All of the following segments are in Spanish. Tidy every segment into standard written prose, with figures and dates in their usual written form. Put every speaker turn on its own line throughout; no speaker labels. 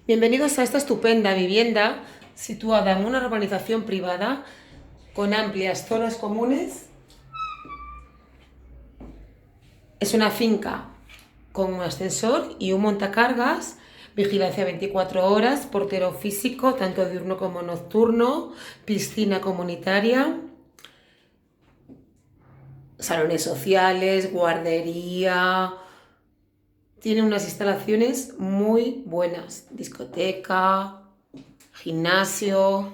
Bienvenidos a esta estupenda vivienda situada en una urbanización privada con amplias zonas comunes. Es una finca con un ascensor y un montacargas, vigilancia 24 horas, portero físico, tanto diurno como nocturno, piscina comunitaria, salones sociales, guardería. Tiene unas instalaciones muy buenas, discoteca, gimnasio,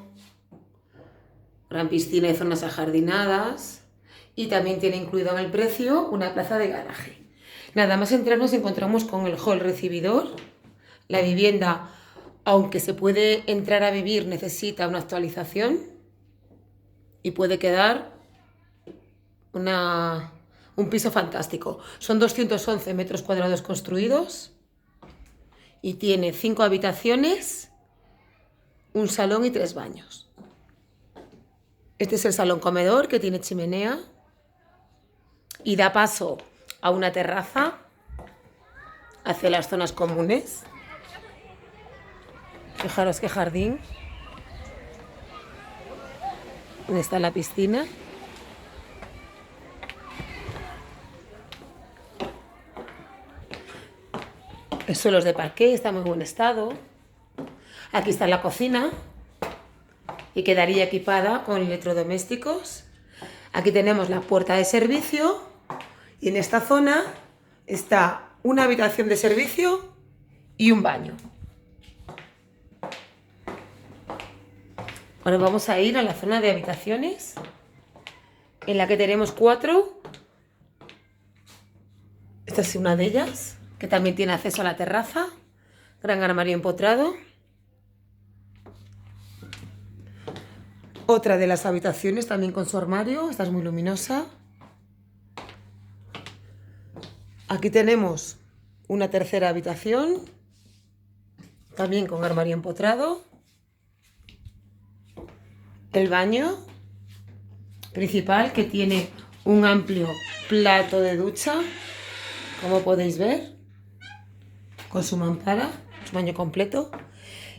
gran piscina y zonas ajardinadas, y también tiene incluido en el precio una plaza de garaje. Nada más entrar nos encontramos con el hall recibidor. La vivienda, aunque se puede entrar a vivir, necesita una actualización y puede quedar un piso fantástico. Son 211 metros cuadrados construidos y tiene 5 habitaciones, un salón y 3 baños. Este es el salón comedor, que tiene chimenea y da paso a una terraza hacia las zonas comunes. Fijaros qué jardín. ¿Dónde está la piscina? El suelo es de parqué, está en muy buen estado. Aquí está la cocina y quedaría equipada con electrodomésticos. Aquí tenemos la puerta de servicio y en esta zona está una habitación de servicio y un baño. Ahora vamos a ir a la zona de habitaciones, en la que tenemos 4. Esta es una de ellas, que también tiene acceso a la terraza. Gran armario empotrado. Otra de las habitaciones también con su armario. Esta es muy luminosa. Aquí tenemos una tercera habitación, también con armario empotrado. El baño principal, que tiene un amplio plato de ducha, como podéis ver, con su mampara, su baño completo.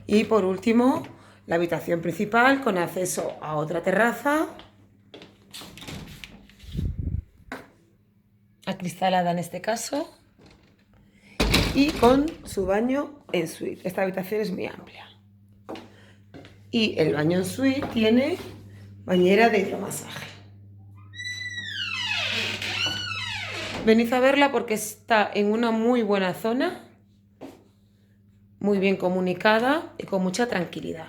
Y por último, la habitación principal con acceso a otra terraza, acristalada en este caso, y con su baño en suite. Esta habitación es muy amplia. Y el baño en suite tiene bañera de hidromasaje. Venid a verla porque está en una muy buena zona, muy bien comunicada y con mucha tranquilidad.